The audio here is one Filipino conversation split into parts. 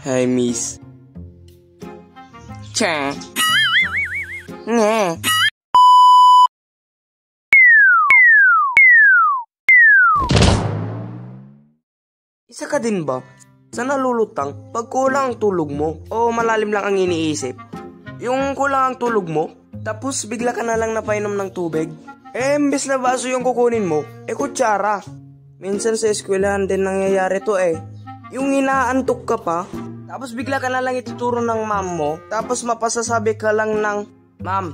Hi, miss. Cha. Nga. Isa ka din ba sa nalulutang pag kulang ang tulog mo o malalim lang ang iniisip? Yung kulang ang tulog mo, tapos bigla ka na lang napainom ng tubig? Imbes na baso yung kukunin mo, kutsara. Minsan sa eskwelahan din nangyayari to Yung inaantok ka pa, tapos bigla ka na lang ituturo ng ma'am mo, tapos mapasasabi ka lang ng, "Ma'am."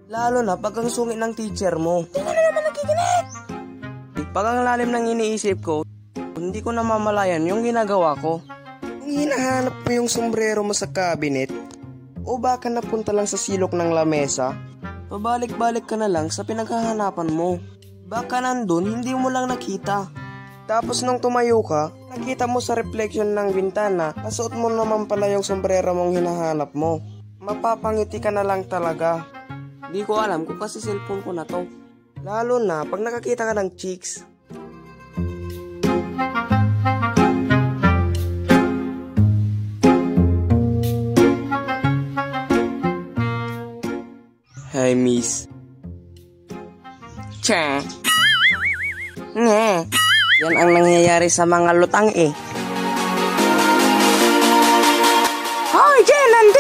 Lalo na pag ang sungit ng teacher mo. Hindi na naman nakikinig. Pag ang lalim ng iniisip ko, hindi ko namamalayan yung ginagawa ko. Kung hinahanap mo yung sombrero mo sa cabinet, o baka napunta lang sa silok ng lamesa, pabalik-balik ka na lang sa pinaghahanapan mo. Baka nandun, hindi mo lang nakita. Tapos nung tumayo ka, nakita mo sa reflection ng bintana, nasuot mo naman pala yung sombrero mong hinahanap mo. Mapapangiti ka na lang talaga. Di ko alam kung kasi cellphone ko na to. Lalo na pag nakakita ka ng chicks. Hi, miss. Cha. Nga. Yan ang nangyayari sa mga lutang Hoy, Jen, nandito!